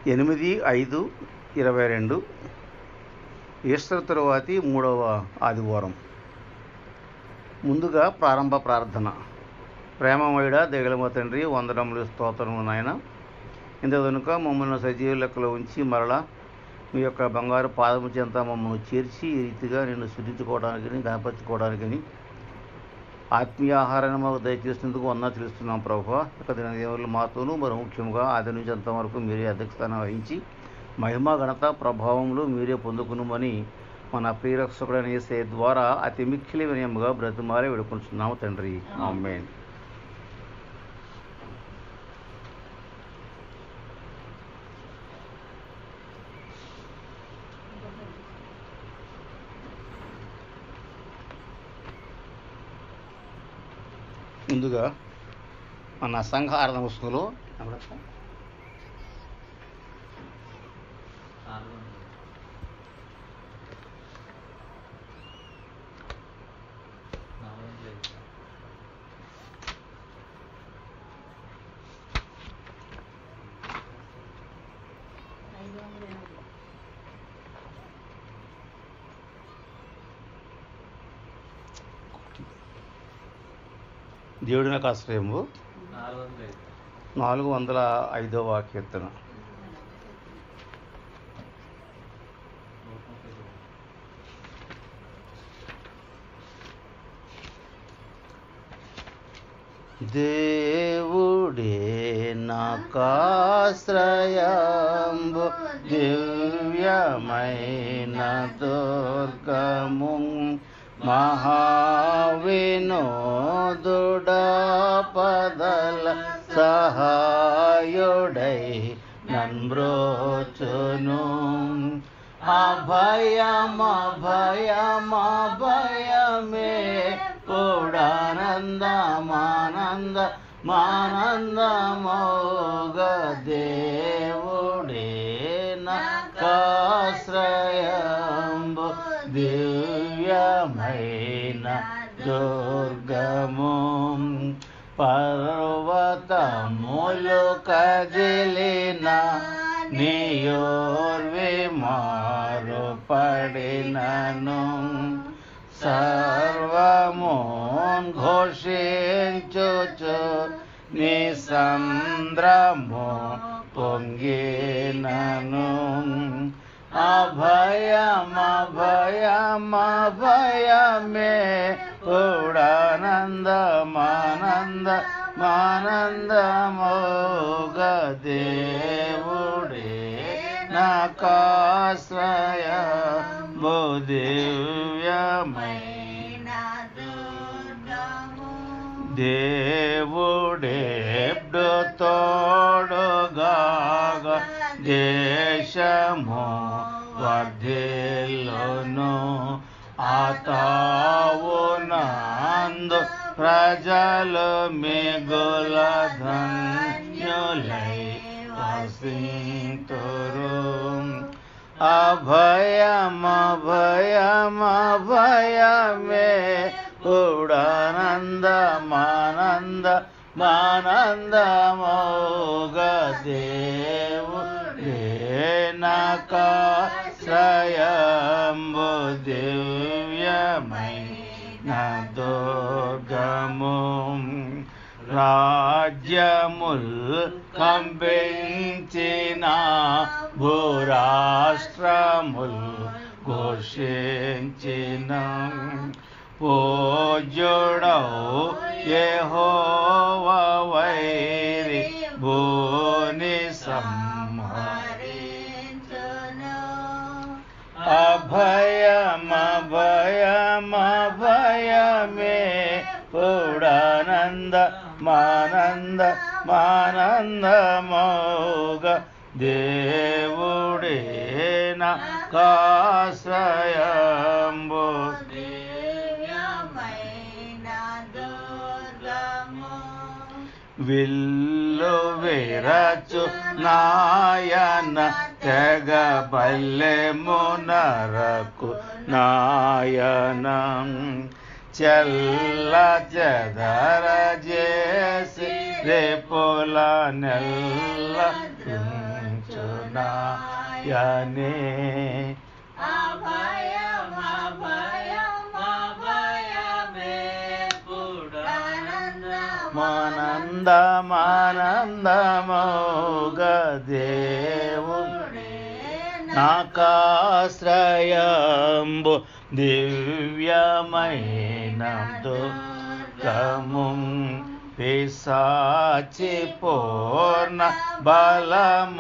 8/5/22 Easter తరువాతి 3వ ఆదివారం. ముందుగా ప్రారంభ ప్రార్థన. ప్రేమమయుడ దయగల తండ్రి, వందనములు స్తోత్రములు నాయన. ఇంత వెనుక మమ్మల్ని సజీవ లెక్కలో ఉంచి మరలా మీ యొక్క బంగారు పాదము చెంత మమ్మల్ని చేర్చి ఈ రీతిగా నిన్ను శుద్ధించుకోవడానికి, గణపరచుకోవడానికి, ఆత్మీయ ఆహారాన్ని మాకు దయచేసినందుకు తెలుస్తున్నాం ప్రభువా. ఇక దినదేవులు మాతోనూ మరి ముఖ్యంగా ఆది నుంచి అంత వరకు మీరే అధ్యక్షస్థానం వహించి మహిమ ఘనత ప్రభావములు మీరే పొందుకునుమని మన ప్రియరక్షకుడైన యేసయ్య ద్వారా అతి మిక్కిలి వినయముగా బ్రతిమాలి వేడుకుంటున్నాము తండ్రి. ఆమేన్. ముందుగా మన సంఘ ఆరాధన పుస్తకంలో దేవుడి నాకు ఆశ్రయము 405వ కీర్తన. దేవుడే నాకాశ్రయంబు దివ్యమైన దుర్గము మహావినోదుడా పదల సహాయుడై నన్బ్రోచును. అభయమే మానందమోగ దేవుడే నాకాశ్రయంబు దివ్యమైన దుర్గము. పర్వతములు కదిలిన నీయోర్వి మారుపడినను సర్వమోన్ ఘోషించుచు నీ సంద్రము పొంగినను. అభయమే మానందమోగ దేవుడే నాకాశ్రయము దివ్యమైన దుర్గము. దేవుడెప్పుడు తోడుగా దేశము వర్ధిల్లును. ఆతావునందు ప్రజలు మిగుల ధన్యులై వసింతురు. అభయమే మానందమోగ దేవుడే నాకాశ్రయంబు దివ్యమైన దుర్గము. రాజ్యముల్ కంపించిన భూరాష్ట్రముల్ ఘోషించిన పూజ్యుడవు యెహోవా వైరి భూని సంహరించును. అభయమే మానందమోగ దేవుడే నాకాశ్రయంబు దివ్యమైన దుర్గము. విల్లు విరచు నాయన తెగ బల్లెమునరకు నాయన చెల్ల చెదర చేసి రేపుల నెల్ల రక్షణాయనే మానందమానందమౌగా దేవుడే నాకాశ్రయంబు దివ్యమైన దుర్గము పిశాచి పూర్ణ బలమునాతో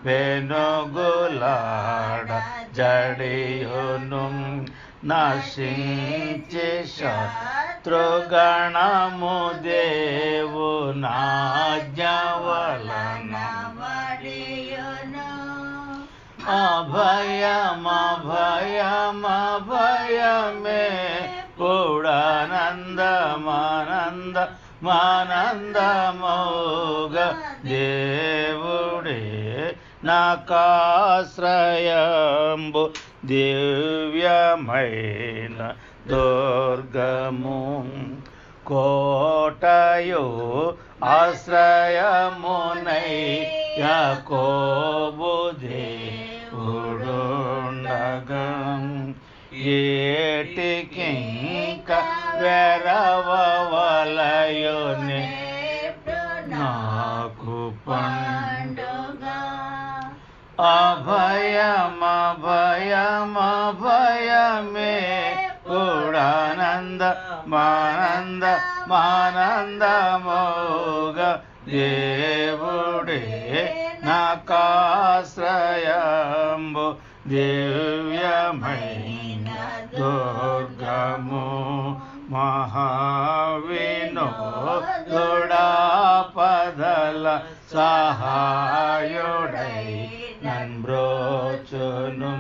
వెనుగులాడ జడియును నశించి శత్రుగణము దేవునాజ్ఞ వలన అభయమే కూడానందమానందమౌగా దేవుడే నాకాశ్రయంబు దివ్యమైన దుర్గము కోటయు ఆశ్రయమునై యాకోబు దేవుడుండగా ఏటికింక వెరవలయుని నాకు పండుగ అభయమే కూడానందమానందమౌగా దేవుడే నాకాశ్రయంబు దివ్యమైన దుర్గము మహావినోదుడాపదల సహాయుడై నన్బ్రోచును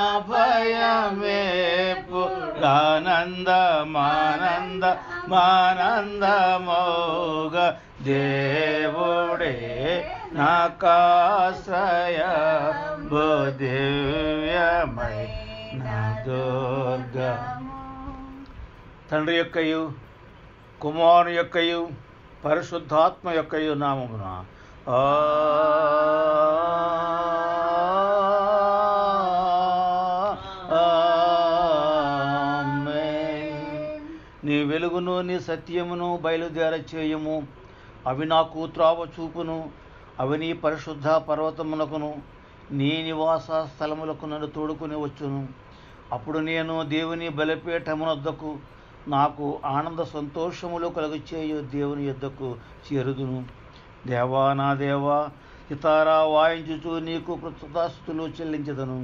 అభయమే పురానందమానందమౌగా దేవుడే నాకాశ్రయంబు దివ్యమైన దుర్గము. తండ్రి యొక్కయు కుమారుని యొక్కయు పరిశుద్ధాత్మ యొక్కయు నామమున నీ వెలుగును నీ సత్యమును బయలుదేర చేయము. అవి నాకు త్రోవ చూపును. అవి నీ పరిశుద్ధ పర్వతములకును నీ నివాస స్థలములకు నన్ను తోడుకుని వచ్చును. అప్పుడు నేను దేవుని బలిపీఠమునొద్దకు నాకు ఆనంద సంతోషములు కలుగచేయు దేవుని యొద్దకు చేరుదును. దేవా నా దేవా, సితారా వాయించుచు నీకు కృతజ్ఞతాస్తుతులు చెల్లించెదను.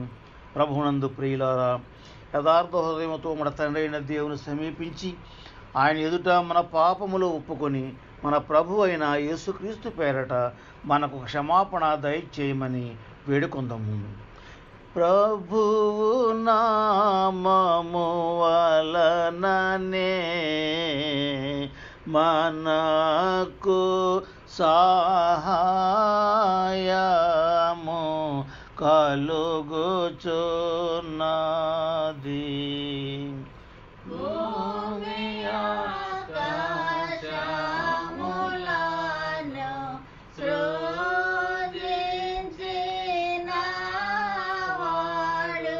ప్రభువునందు ప్రియులారా, యథార్థ హృదయముతో మన తండ్రి అయిన దేవుని సమీపించి ఆయన ఎదుట మన పాపములు ఒప్పుకొని మన ప్రభు అయిన యేసుక్రీస్తు పేరట మనకు క్షమాపణ దయచేయమని వేడుకొందాము. ప్రభువు నామము వలననే మనకు సహాయము కలుగుచున్నది. భూమి ఆకాశములను సృజించినవాడు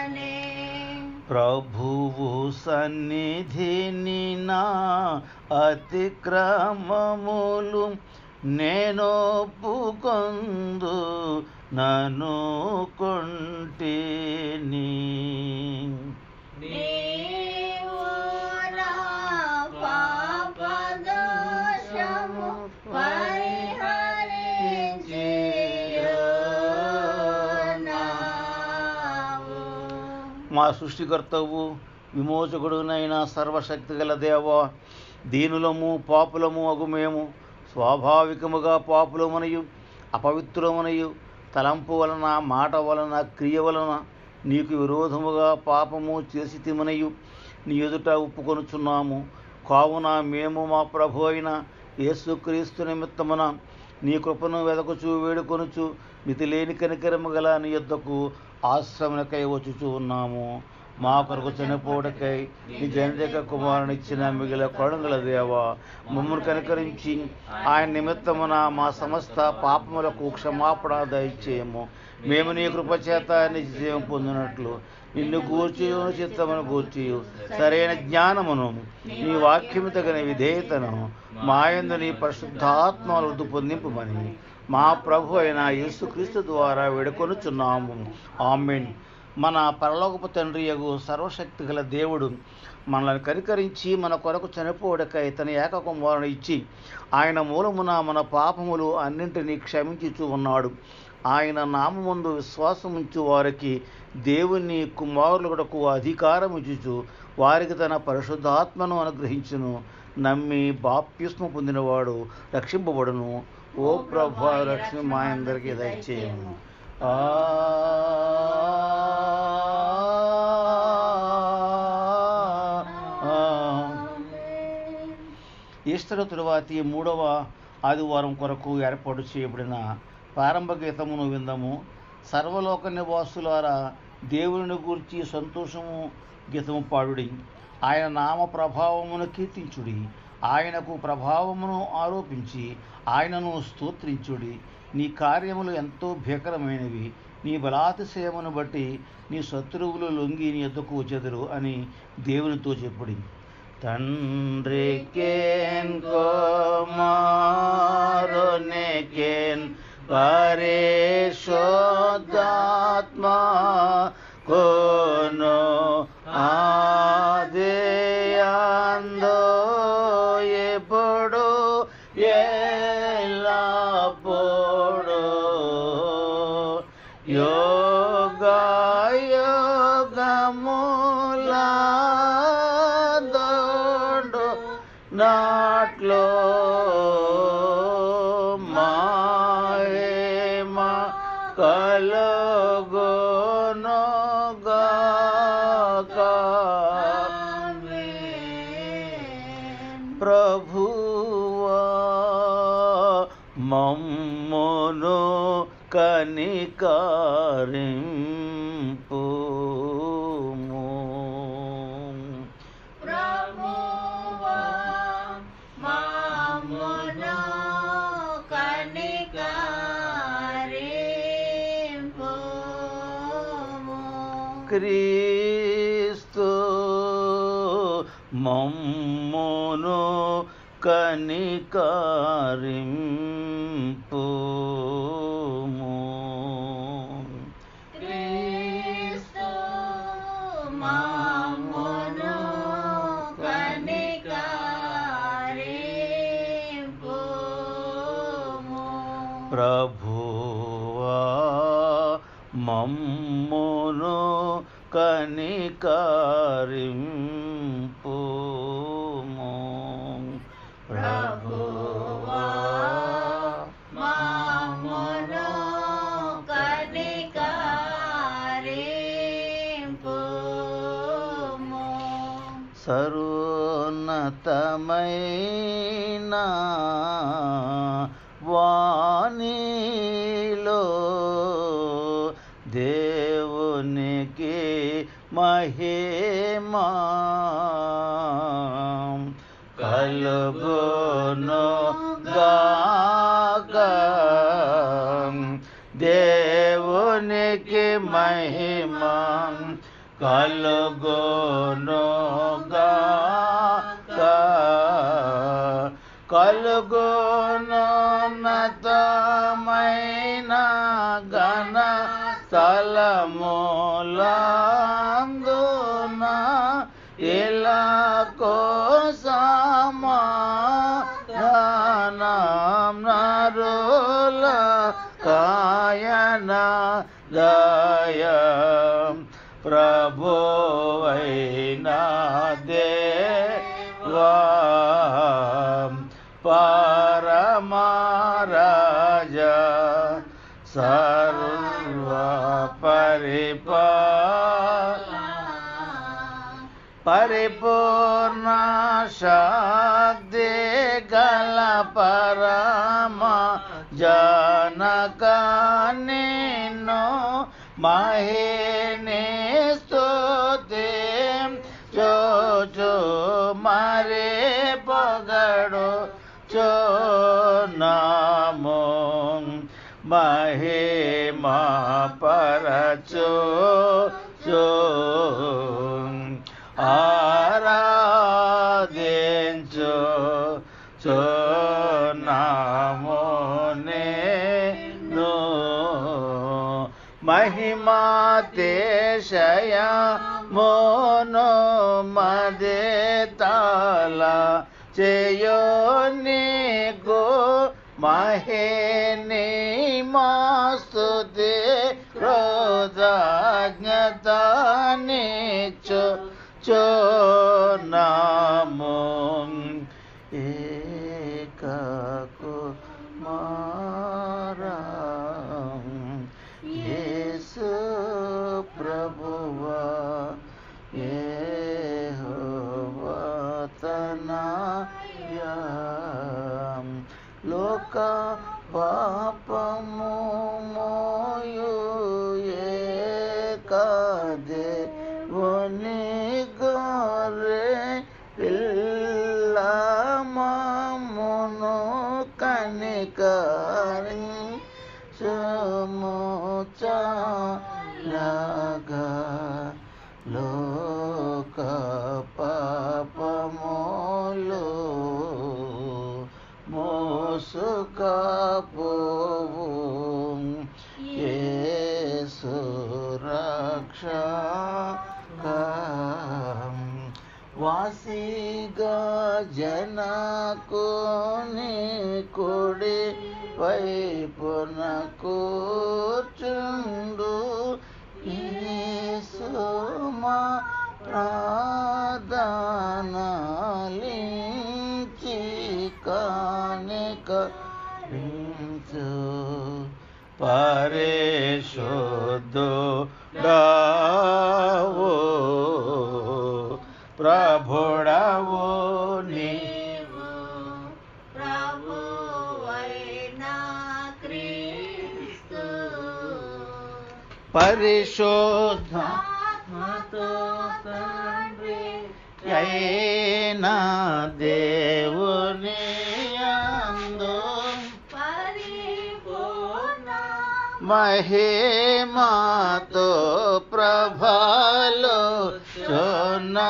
ఆయనే. ప్రభువు సన్నిధిని నా అతిక్రమములు నేనొప్పుకొందు నను కొంటిని. నీవు నా పాపదోషము పరిహరించియున్నావు. మా సృష్టికర్తవు విమోచకుడునైన సర్వశక్తి గల దేవా, దీనులము పాపులము అగుమేము స్వాభావికముగా పాపులమనయు అపవిత్రమనయు తలంపు వలన మాట వలన క్రియ వలన నీకు విరోధముగా పాపము చేసితిమనయు నీ ఎదుట ఒప్పుకొనుచున్నాము. కావున మేము మా ప్రభు అయిన యేసుక్రీస్తు నిమిత్తమున నీ కృపను వెదకుచు వేడుకొనుచు మితిలేని కనికరము గల నీ యొద్దకు ఆశ్రమణకై వచ్చుచూ ఉన్నాము. మా కొరకు చనిపోవడకై నీ జనరిక కుమారునిచ్చిన మిగిలిన కరుణగల దేవా, మమ్మల్ని కనికరించి ఆయన నిమిత్తమున మా సమస్త పాపములకు క్షమాపణ దయచేయము. మేము నీ కృపచేత నిజం పొందినట్లు నిన్ను గూర్చియు చిత్తమును గూర్చియు సరైన జ్ఞానమును నీ వాక్యము తగిన విధేయతను మాయందు నీ పరిశుద్ధాత్మ వృద్ధి పొందింపుమని మా ప్రభు అయిన యేసుక్రీస్తు ద్వారా వేడుకొనుచున్నాము. ఆమేన్. మన పరలోకపు తండ్రియగు సర్వశక్తి గల దేవుడు మనల్ని కనికరించి మన కొరకు చనిపోవడకై తన ఏకకుమారుని ఇచ్చి ఆయన మూలమున మన పాపములు అన్నింటినీ క్షమించుచూ ఉన్నాడు. ఆయన నామముందు విశ్వాసముంచు వారికి దేవుని కుమారులకు అధికారం ఇచ్చుచు వారికి తన పరిశుద్ధాత్మను అనుగ్రహించును. నమ్మి బాప్తిస్మ పొందినవాడు రక్షింపబడును. ఓ ప్రభు, రక్షణ మా అందరికీ దయచేయము. ఈస్టర్ తరువాతి 3వ ఆదివారం కొరకు ఏర్పాటు చేయబడిన ప్రారంభ గీతమును విందము. సర్వలోక నివాసులారా, దేవుని గూర్చి సంతోషము గీతము పాడుడి. ఆయన నామ ప్రభావమును కీర్తించుడి. ఆయనకు ప్రభావమును ఆరోపించి ఆయనను స్తోత్రించుడి. నీ కార్యములు ఎంతో భీకరమైనవి. నీ బలాతిశయమును బట్టి నీ శత్రువులు లొంగి నీ ఎద్దుకు వచ్చెదరు అని దేవునితో చెప్పుడి. తండ్రి కేన్ కుమారుని కేన్ పరిశుద్ధాత్మ కోను ఆదియందు ఎప్పుడు ఎల్లప్పుడు యుగయుగముల దొండు నాట్లో మహిమ కలుగునుగాక. ప్రభువా మమ్మును కనికరింపుము. క్రీస్తు మమ్మును కనికరింపుము. క్రీస్తు మమ్మును కనికరింపుము. ప్రభువా మమ్మును కనికరింపుము. ప్రభువా మమ్మును కనికరింపుము. సర్వోన్నతమైన వాణిలో దేవునికి మహిమా కలుగును గాక. దేవునికి మహిమా కలుగును గాక. కలుగునున్నతమైన ఘన స్థలములందున ఇలాకో సమాధానం నరుల కాయన దయ ప్రభువైన దేవా పరమరాజా సర్వ పరిపూర్ణ శక్తి గల పరమ జనక నిన్ను మహిని స్తుతి ఆరాధించు చున్నాము నిన్ను మహిమాతిశయమును మదితల చేయు నీకు మహిని మాస్తుతి కృతజ్ఞతనిచ్చు చున్నాము ఏకకు యేసు ప్రభువా యెహోవా తనయా లోక పాపము మోయు ఏకదేవుని గొర్రె పిల్ల మమ్మును కనికరించుము చాలగా లోక పాపములు మోసుకపోవు యేసు రక్షక వాసిగా జనకుని కుడి వైపున కూర్చుండు యేసు మా ప్రార్థనలించి కానికరించు పరిశుద్ధుడవు ప్రభుడవు నీవు ప్రభువైన క్రీస్తు పరిశుద్ధాత్మతో తండ్రి అయిన దేవుని యందు పరిపూర్ణ మహిమతో ప్రభలు చున్నావిప్పుడు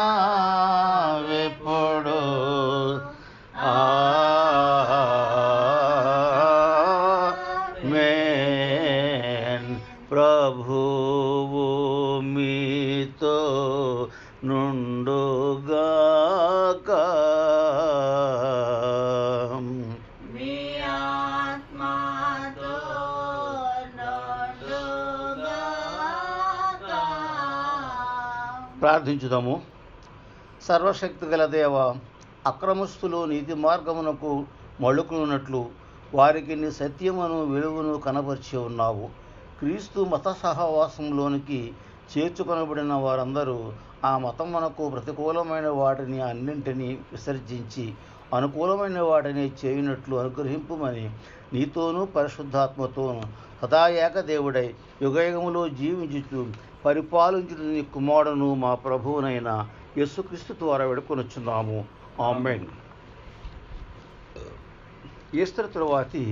ఆమేన్. ప్రభువు మీతో నుండుగాక మీ ఆత్మతో నుండుగాక. ప్రార్థించుదాము. సర్వశక్తి గల దేవ, అక్రమస్తులు నీతి మార్గమునకు మళ్ళుకున్నట్లు వారికి నీ సత్యమును వెలుగును కనపరిచి ఉన్నావు. క్రీస్తు మత సహవాసంలోనికి చేర్చుకొనబడిన వారందరూ ఆ మతమునకు ప్రతికూలమైన వాటిని అన్నింటినీ విసర్జించి అనుకూలమైన వాటిని చేయునట్లు అనుగ్రహింపుమని నీతోనూ పరిశుద్ధాత్మతోనూ సదా ఏకదేవుడై యుగయుగములో జీవించుచు పరిపాలించుట నీ కుమారుడును మా ప్రభువునైన యేసుక్రీస్తు ద్వారా వేడుకొనుచున్నాము. ఆమేన్. ఈస్టర్ తరువాతి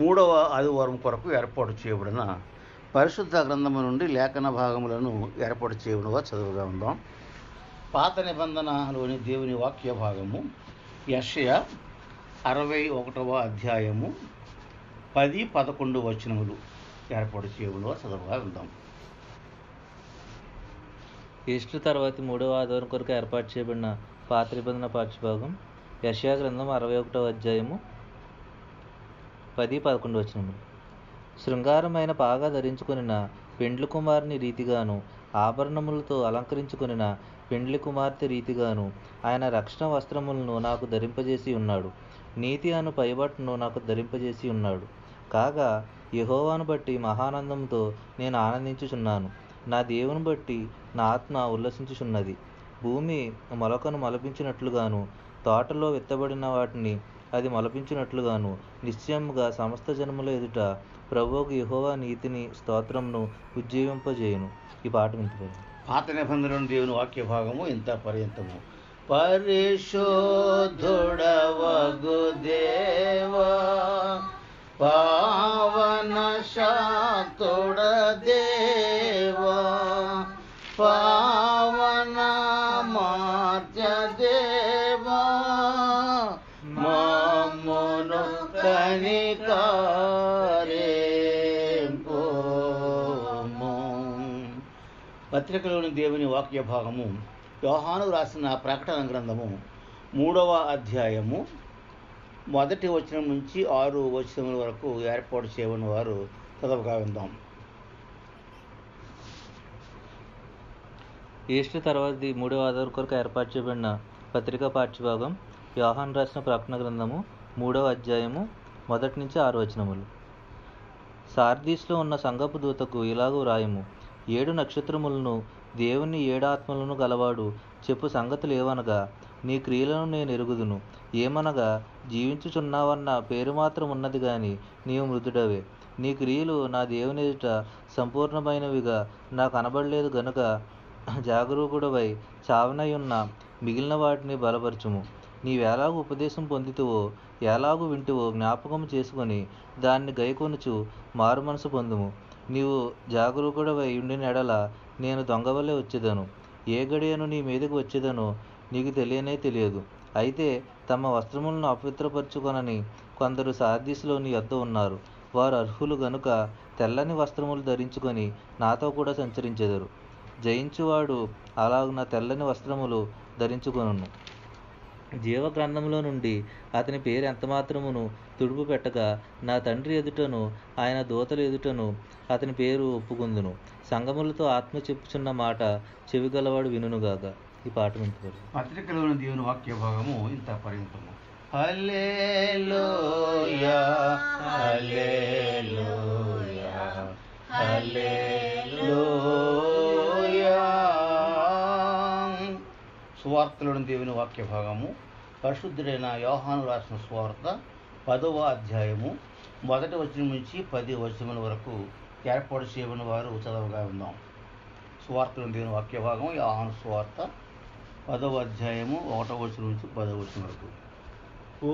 3వ ఆదివారం కొరకు ఏర్పాటు చేయబడిన పరిశుద్ధ గ్రంథము నుండి లేఖన భాగములను ఏర్పాటు చేయబడినగా చదువుగా ఉందాం. పాత నిబంధనలోని దేవుని వాక్య భాగము యెషయా 61వ అధ్యాయము 10-11 వచనములు ఏర్పాటు చేయబడినగా చదువుగా ఉందాం. ఈస్టర్ తర్వాత 3వ ఆదివారం కొరకు ఏర్పాటు చేయబడిన పాత నిబంధన పాఠ్యభాగం యెషయా గ్రంథం 61వ అధ్యాయము 10-11 వచనములు. శృంగారమైన పాగా ధరించుకొనిన పెండ్లి కుమారుని రీతిగాను ఆభరణములతో అలంకరించుకొనిన పెండ్లి కుమార్తె రీతిగాను ఆయన రక్షణ వస్త్రములను నాకు ధరింపజేసి ఉన్నాడు. నీతి అను పైబట్టును నాకు ధరింపజేసి ఉన్నాడు. కాగా యెహోవాను బట్టి మహానందంతో నేను ఆనందించుచున్నాను. నా దేవుని బట్టి నా ఆత్మ ఉల్లసించుచున్నది. భూమి మొలకను మొలపించినట్లుగాను తోటలో విత్తబడిన వాటిని అది మొలపించినట్లుగాను నిశ్చయముగా సమస్త జనముల ఎదుట ప్రభువుకు యెహోవా నీతిని స్తోత్రమును ఉజ్జీవింపజేయును. ఈ పాట వింటున్నాను. పాత నిబంధన దేవుని వాక్య భాగము ఇంత పర్యంతము. పరిశుద్ధుడవగు దేవా పావన శాంత సమస్తుడ దేవా పావన మార్య దేవా మమ్మును కనికరింపుము. పత్రికలోని దేవుని వాక్య భాగము యోహాను రాసిన ప్రకటన గ్రంథము 3వ అధ్యాయము 1వ వచనం నుంచి 6వ వచనం వరకు ఏర్పాటు చేయబడిన వారు చదవగా విందాం. ఈస్టర్ తర్వాత 3వ ఆదివారం కొరకు ఏర్పాటు చేయబడిన పత్రికా పాఠ్యభాగం యోహాను రాసిన ప్రకటన గ్రంథము 3వ అధ్యాయము 1 నుంచి 6 వచనములు. సార్దీస్లో ఉన్న సంగపు దూతకు ఇలాగూ రాయము, 7 నక్షత్రములను దేవుని 7 ఆత్మలను గలవాడు చెప్పు సంగతులు ఏవనగా, నీ క్రియలను నేను ఎరుగుదును. ఏమనగా, జీవించుచున్నావన్న పేరు మాత్రం ఉన్నది గాని నీవు మృతుడవే. నీ క్రియలు నా దేవుని ఎదుట సంపూర్ణమైనవిగా నాకు కనబడలేదు గనుక జాగరూకుడవై చావనయున్న మిగిలిన వాటిని బలపరచుము. నీవెలాగూ ఉపదేశం పొందితువో ఎలాగూ వింటువో జ్ఞాపకం చేసుకొని దాన్ని గైకొనుచు మారు మనసు పొందుము. నీవు జాగరూకుడవై ఉండిన ఎడల నేను దొంగవలే వచ్చేదను. ఏ గడియను నీ మీదకు వచ్చేదనో నీకు తెలియనే తెలియదు. అయితే తమ వస్త్రములను అపవిత్రపరచుకొనని కొందరు సార్దీస్లో నీ యొద్ద ఉన్నారు. వారు అర్హులు గనుక తెల్లని వస్త్రములు ధరించుకొని నాతో కూడా సంచరించెదరు. జయించువాడు అలాగున తెల్లని వస్త్రములు ధరించుకొనును. జీవ గ్రంథంలో నుండి అతని పేరు ఎంతమాత్రమును తుడుపు పెట్టక నా తండ్రి ఎదుటను ఆయన దూతల ఎదుటను అతని పేరు ఒప్పుకుందును. సంగములతో ఆత్మ చెప్పుచున్న మాట చెవిగలవాడు వినుగాక. ఈ పాట వింటారు. పత్రికలోని దేవుని వాక్య భాగము ఇంత పరిమితము. హల్లెలూయా హల్లెలూయా హల్లెలూయా. సువార్తలోని దేవుని వాక్య భాగము పరిశుద్ధుడైన యోహాను రాసిన సువార్త 10వ అధ్యాయము 1వ వచనం నుంచి 10వ వచనం వరకు ఏర్పాటు చేయబడిన వారు చదవగా ఉందాం. సువార్తలోని దేవుని వాక్య భాగం యోహాను సువార్త 10వ అధ్యాయము 1వ వచనం నుంచి 10వ వచనం వరకు. ఓ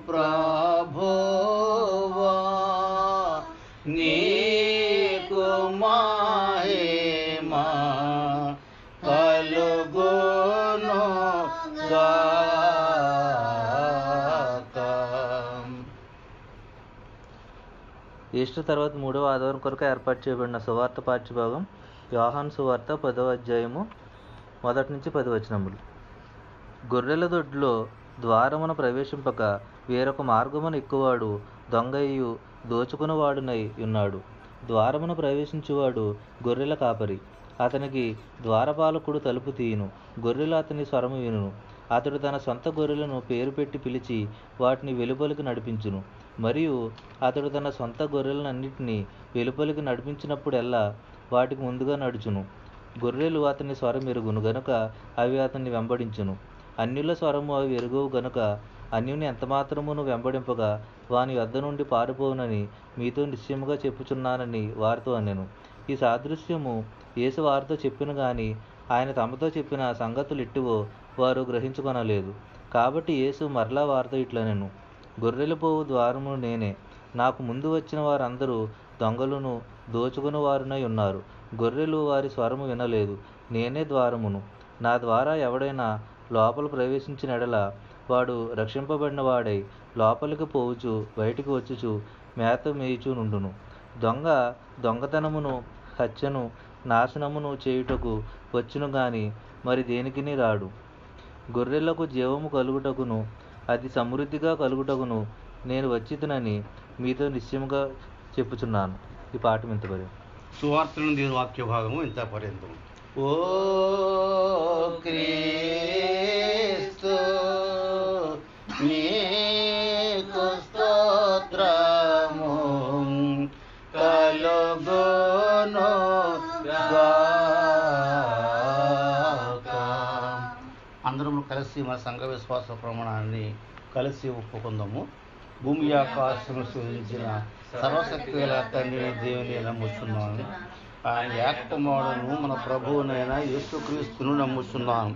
ప్రభువా నీకు మహిమ కలుగును గాక. ఈస్టర్ తర్వాత 3వ ఆదివారం కొరకు ఏర్పాటు చేయబడిన సువార్త పాఠ్యభాగం యోహాను సువార్త 10వ అధ్యాయము 1 నుంచి 10 వచనములు. గొర్రెల దొడ్లో ద్వారమున ప్రవేశింపక వేరొక మార్గమున ఎక్కువాడు దొంగయు దోచుకునివాడునై ఉన్నాడు. ద్వారమున ప్రవేశించువాడు గొర్రెల కాపరి. అతనికి ద్వారపాలకుడు తలుపు తీయును. గొర్రెలు అతని స్వరము వినును. అతడు తన సొంత గొర్రెలను పేరు పెట్టి పిలిచి వాటిని వెలుపలికి నడిపించును. మరియు అతడు తన సొంత గొర్రెలన్నింటినీ వెలుపలికి నడిపించినప్పుడెల్లా వాటికి ముందుగా నడుచును. గొర్రెలు అతని స్వరం ఎరుగును గనుక అవి అతన్ని వెంబడించును. అన్యుల స్వరము అవి ఎరుగవు గనుక అన్యుని ఎంతమాత్రమును వెంబడింపగా వాని వద్ద నుండి పారిపోవునని మీతో నిశ్చయముగా చెప్పుచున్నానని వారితో అనెను. ఈ సాదృశ్యము యేసు వారితో చెప్పిన గాని ఆయన తమతో చెప్పిన సంగతులు ఎట్టివో వారు గ్రహించుకొనలేదు. కాబట్టి యేసు మరలా వారితో ఇట్లనెను, గొర్రెలు పోవు ద్వారము నేనే. నాకు ముందు వచ్చిన వారందరూ దొంగలను దోచుకుని వారునై ఉన్నారు. గొర్రెలు వారి స్వరము వినలేదు. నేనే ద్వారమును. నా ద్వారా ఎవడైనా లోపల ప్రవేశించిన ఎడల వాడు రక్షింపబడిన వాడై లోపలికి పోవుచు బయటికి వచ్చుచు మేత మేయుచు నుండును. దొంగ దొంగతనమును హత్యను నాశనమును చేయుటకు వచ్చును గాని మరి దేనికిని రాడు. గొర్రెలకు జీవము కలుగుటకును అది సమృద్ధిగా కలుగుటకును నేను వచ్చితినని మీతో నిశ్చయముగా చెప్పుచున్నాను. ఈ పాట వింతబడి సువార్తలోని దేవుని వాక్య భాగము ఇంత పర్యంతం. ఓ క్రీస్తు నీకు స్తోత్రము కలుగును గాక. అందరం కలిసి మన సంఘ విశ్వాస ప్రమాణాన్ని కలిసి ఒప్పుకుందాము. భూమి ఆకాశము సృజించిన సర్వశక్తి గల తండ్రి దేవుని నమ్ముతున్నాను. ఆయన ఏకకుమారుడును మన ప్రభువునైన యేసుక్రీస్తును నమ్ముచున్నాను.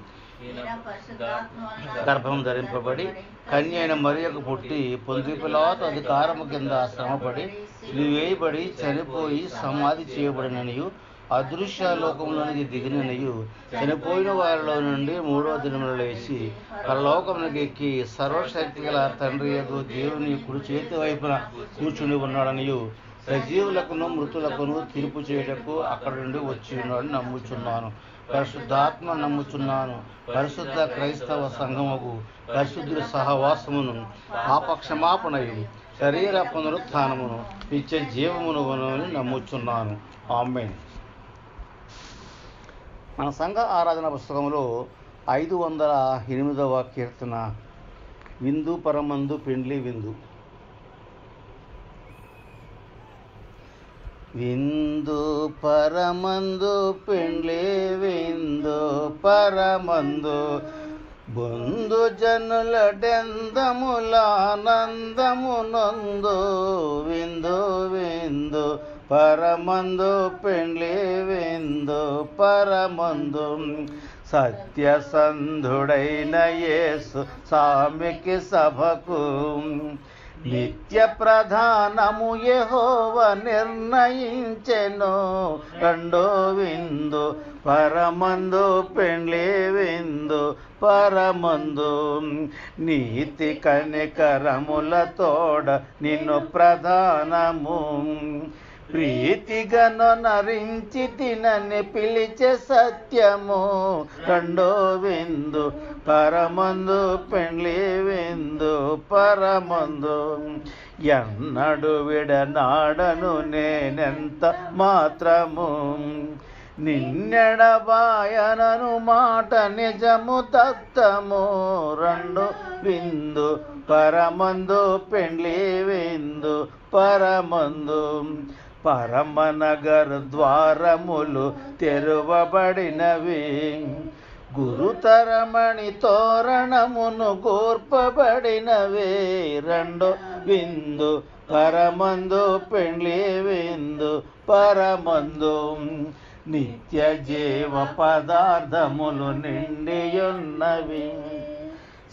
గర్భం ధరింపబడి కన్య అయిన మరియకు పుట్టి పొంది పిలాతు అధికారము కింద శ్రమపడి వేయబడి చనిపోయి సమాధి చేయబడిననియు అదృశ్య లోకంలోనికి దిగిననియు చనిపోయిన వారిలో నుండి 3వ దినమున లేచి పరలోకమునకు ఎక్కి సర్వశక్తి గల తండ్రి యొద్ద దేవుని కుడి చేతి వైపున కూర్చుని ఉన్నాడనియు సజీవులకును మృతులకును తీర్పు చేయుటకు అక్కడ నుండి వచ్చి ఉన్నాడని నమ్ముచున్నాను. పరిశుద్ధాత్మ నమ్ముచున్నాను. పరిశుద్ధ క్రైస్తవ సంఘముకు పరిశుద్ధుల సహవాసమును పాపక్షమాపణయు శరీర పునరుత్థానమును నిత్య జీవమును నమ్ముచున్నాను. ఆమేన్. మన సంఘ ఆరాధన పుస్తకంలో 508వ కీర్తన విందు పరమందు పెండ్లి విందు. విందు పరమందు పెండ్లి విందు పరమందు బొందు జనుల డెందములానందమునందు విందు విందు పరమందు పెండ్లి విందు పరమందు సత్యసంధుడైన యేసు సామికి సభకు నిత్య ప్రధానము యెహోవా నిర్ణయించెను. రెండో విందు పరమందు పెండ్లి విందు పరమందు నీతి కనికరముల తోడ నిన్ను ప్రధానము ప్రీతిగా నరించి తినని పిలిచే సత్యము. రెండో విందు పరమందు పెండ్లి విందు పరమందు ఎన్నడు విడనాడను నేనెంత మాత్రము నిన్నెడబాయనను మాట నిజము తత్తము. రెండు విందు పరమందు పెండ్లి విందు పరమందు పరమనగర ద్వారములు తెరువబడినవి గురుతరమణి తోరణమును గోర్పబడినవే. రెండో విందు పరమందు పెండ్లి విందు పరమందు నిత్య జీవ పదార్థములు నిండియున్నవి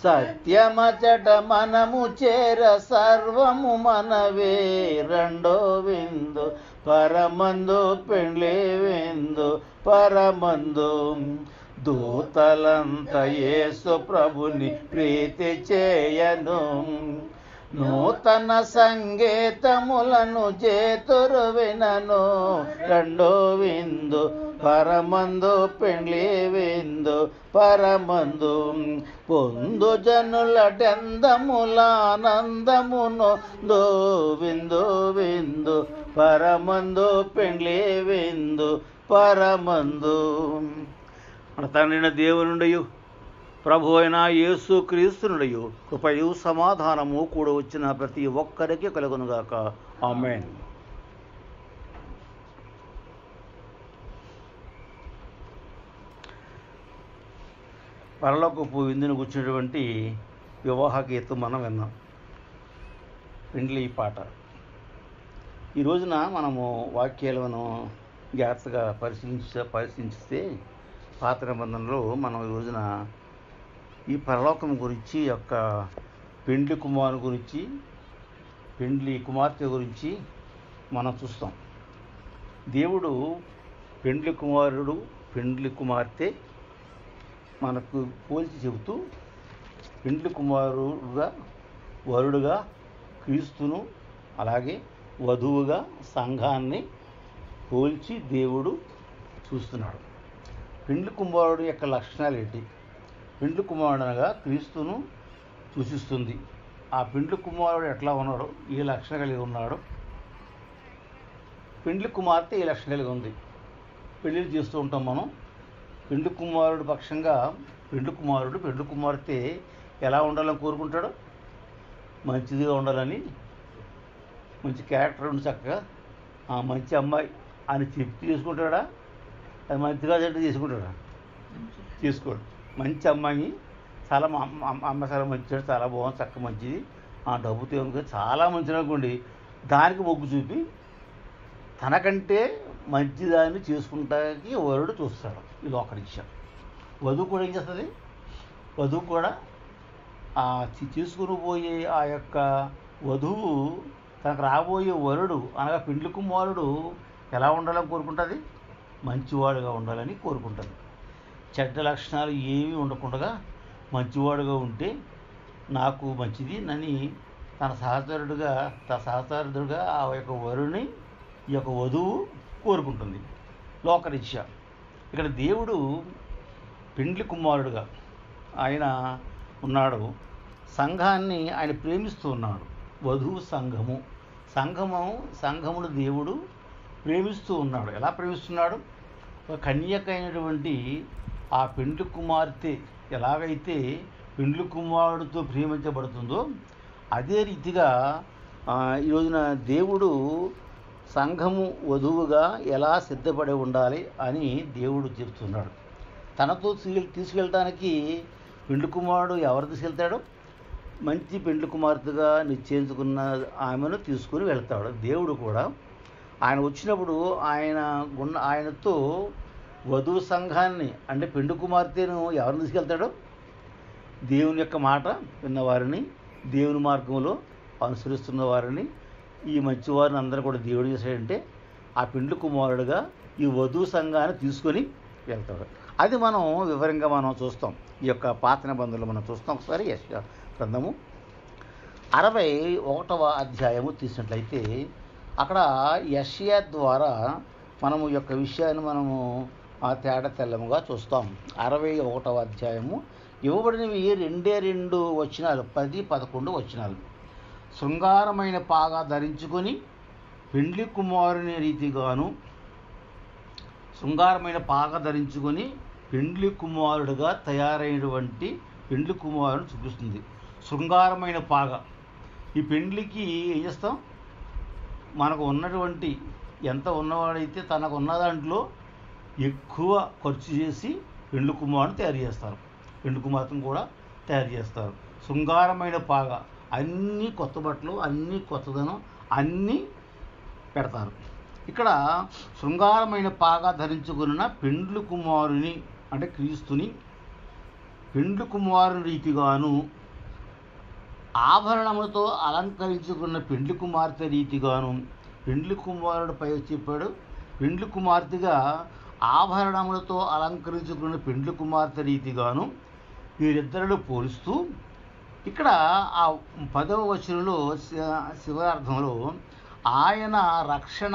సత్యమచట మనము చేర సర్వము మనవే. రెండో విందు పరమందు పెండ్లి విందు పరమందు దూతలంత యేసు ప్రభుని ప్రీతి చేయను నూతన సంగీతములను చేతురు వినను. రెండో విందు పరమందు పెండ్లి విందు పరమందు పొందు జనుల డెందములానందమును దో విందు విందు పరమందు పెండ్లి విందు పరమందు. మన తండ్రైన దేవునుండయు ప్రభు అయిన యేసు క్రీస్తునుడయు కృపయు సమాధానము కూడా వచ్చిన ప్రతి ఒక్కరికి కలుగునుగాక. ఆమేన్. పరలోకపు విందును కూర్చున్నటువంటి వివాహ గీతం మనం విన్నాం. పెండ్లి పాట. ఈ రోజున మనము వాక్యాలను జాగ్రత్తగా పరిశీలిస్తే పాత నిబంధనలో మనం ఈ రోజున ఈ పరలోకం గురించి యొక్క పెండ్లి కుమారు గురించి పెండ్లి కుమార్తె గురించి మనం చూస్తాం. దేవుడు పెండ్లి కుమారుడు పెండ్లి కుమార్తె మనకు పోల్చి చెబుతూ పెండ్లి కుమారుడుగా వరుడుగా క్రీస్తును అలాగే వధువుగా సంఘాన్ని పోల్చి దేవుడు చూస్తున్నాడు. పెండ్లి కుమారుడు యొక్క లక్షణాలు ఏంటి? పెండ్లి కుమారుడు అనగా క్రీస్తును సూచిస్తుంది. ఆ పెండ్లి కుమారుడు ఎట్లా ఉన్నాడు, ఏ లక్షణ కలిగి ఉన్నాడు. పెండ్లి కుమార్తె ఏ లక్షణ కలిగి ఉంది. పెళ్ళిళ్ళు చేస్తూ ఉంటాం మనం. పెండ్లి కుమారుడు పక్షంగా పెండ్లి కుమార్తె ఎలా ఉండాలని కోరుకుంటాడు? మంచిదిగా ఉండాలని, మంచి క్యారెక్టర్ ఉండి చక్కగా మంచి అమ్మాయి అని చెప్పి చేసుకుంటాడా? అది మంచిగా అంటే చేసుకుంటాడా? చేసుకోడు. మంచి అమ్మాయి చాలా అమ్మ చాలా మంచిది, చాలా బాగుంది, చక్కగా మంచిది, డబ్బుతో చాలా మంచిది అనుకోండి, దానికి మొగ్గు చూపి తనకంటే మంచిదాన్ని చేసుకుంటానికి వరుడు చూస్తాడు. ఇది ఒక రీత్యా. వధువు కూడా ఏం చేస్తుంది? వధువు కూడా తీసుకుని పోయే ఆ యొక్క వధువు తనకు రాబోయే వరుడు అనగా పెండ్లి కుమారుడు ఎలా ఉండాలని కోరుకుంటుంది? మంచివాడుగా ఉండాలని కోరుకుంటుంది. చెడ్డ లక్షణాలు ఏమీ ఉండకుండా మంచివాడుగా ఉంటే నాకు మంచిది అని తన సహచరుడుగా ఆ యొక్క వరుని ఈ యొక్క వధువు కోరుకుంటుంది లోకరీత్యా. ఇక్కడ దేవుడు పెండ్లి కుమారుడుగా ఆయన ఉన్నాడు. సంఘాన్ని ఆయన ప్రేమిస్తూ ఉన్నాడు. వధువు సంఘమును దేవుడు ప్రేమిస్తూ ఉన్నాడు. ఎలా ప్రేమిస్తున్నాడు? ఒక కన్యకైనటువంటి ఆ పెండ్లి కుమార్తె ఎలాగైతే పెండ్లి కుమారుడితో ప్రేమించబడుతుందో అదే రీతిగా ఈ రోజున దేవుడు సంఘము వధువుగా ఎలా సిద్ధపడి ఉండాలి అని దేవుడు చెప్తున్నాడు. తనతో తీసుకెళ్ళటానికి పెండ్లి కుమారుడు ఎవరు తీసుకెళ్తాడు? మంచి పెండ్లి కుమార్తెగా నిశ్చయించుకున్న ఆమెను తీసుకుని వెళ్తాడు. దేవుడు కూడా ఆయన వచ్చినప్పుడు ఆయనతో వధువు సంఘాన్ని అంటే పెండ్లి కుమార్తెను ఎవరిని తీసుకెళ్తాడు? దేవుని యొక్క మాట విన్నవారిని, దేవుని మార్గంలో అనుసరిస్తున్న వారిని, ఈ మంచివారిని అందరూ కూడా దేవుడు చేశాడంటే ఆ పెండ్లి కుమారుడుగా ఈ వధువు సంఘాన్ని తీసుకొని వెళ్తాడు. అది మనం వివరంగా చూస్తాం. ఈ యొక్క పాత నిబంధనలు మనం చూస్తాం. ఒకసారి యెషయా గ్రంథము 61వ అధ్యాయము తీసినట్లయితే అక్కడ యెషయా ద్వారా మనము ఈ యొక్క విషయాన్ని మనము తేడా తెల్లముగా చూస్తాం. 61వ అధ్యాయము ఇవ్వబడినవి 2 వచనాలు, 10, 11 వచనాలు. శృంగారమైన పాగా ధరించుకొని పెండ్లి కుమారుని రీతిగాను పెండ్లి కుమారుడుగా తయారైనటువంటి పెండ్లి కుమారుని చూపిస్తుంది. శృంగారమైన పాగ. ఈ పెండ్లికి ఏం చేస్తాం? మనకు ఉన్నటువంటి ఎంత ఉన్నవాడైతే తనకు ఉన్న దాంట్లో ఎక్కువ ఖర్చు చేసి పెండ్లి కుమారుని తయారు చేస్తారు. పెండ్లి కుమార్తెను కూడా తయారు చేస్తారు. శృంగారమైన పాగ. అన్నీ కొత్త బట్టలు, అన్నీ కొత్తదనం, అన్నీ పెడతారు. ఇక్కడ శృంగారమైన పాగా ధరించుకున్న పెండ్లి కుమారుని అంటే క్రీస్తుని పెండ్లి కుమారుని రీతిగాను ఆభరణములతో అలంకరించుకున్న పెండ్లి కుమార్తె రీతిగాను. పెండ్లి కుమారుడిపై చెప్పాడు. పెండ్లి కుమార్తెగా ఆభరణములతో అలంకరించుకున్న పెండ్లి కుమార్తె రీతిగాను వీరిద్దరిని పోలుస్తూ ఇక్కడ ఆ 10వ వచనంలో శివార్థంలో ఆయన రక్షణ